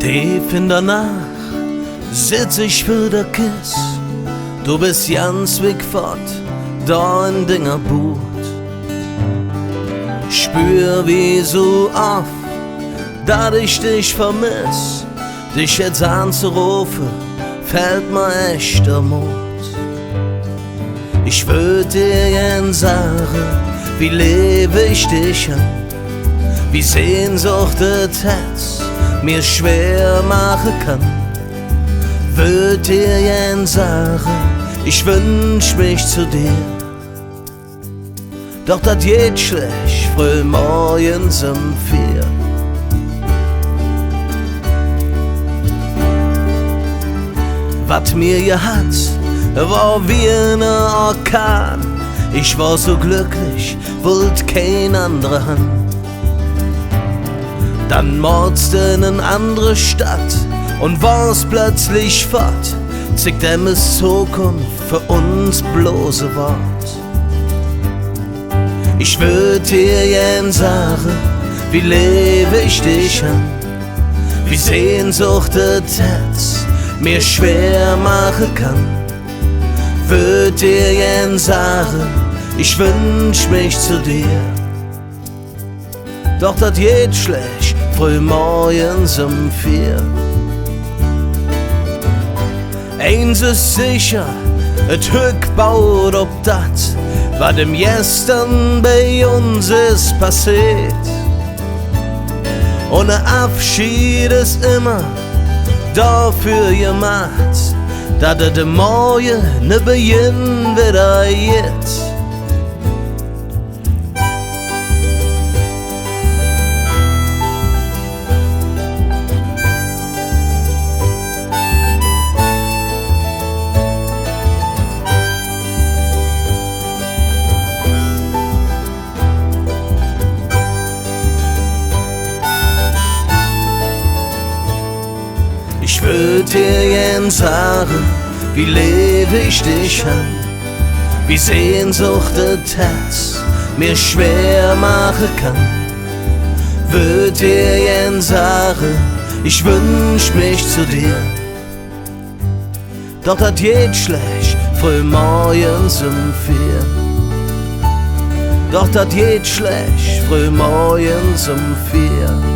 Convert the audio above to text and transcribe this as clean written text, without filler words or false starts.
Tief in der Nacht sitz ich für der Kiss. Du bist ganz weg fort, da in Dingerboot. Spür wie so oft, dass ich dich vermiss. Dich jetzt anzurufen, fällt mir echt der Mut. Ich würd dir gern sagen, wie lebe ich dich an, wie Sehnsucht das Herz mir schwer machen kann. Würd dir gern sagen, ich wünsch mich zu dir. Doch das geht schlecht, früh morgens um 4. Was mir gehat, war wie ein Orkan. Ich war so glücklich, wollt kein anderer Hand. Dann mordste in eine andere Stadt und war's plötzlich fort. Zig dem ist Zukunft für uns bloße Wort. Ich würd dir gern sagen, wie lebe ich dich an, wie Sehnsucht das Herz mir schwer machen kann. Würd dir gern sagen, ich wünsch mich zu dir. Doch das geht schlecht, früh morgens um 4. Eins ist sicher, et Glück baut ob dat, was im Gestern bei uns ist passiert. Und ein Abschied ist immer dafür gemacht, dass der Morgen ne Beginn wieder geht. Ich würd dir gern sagen, wie lebe ich dich an, wie Sehnsucht das Herz mir schwer machen kann. Würd dir gern sagen, ich wünsch mich zu dir. Doch das geht schlecht, früh morgens um 4. Doch das geht schlecht, früh morgens um 4.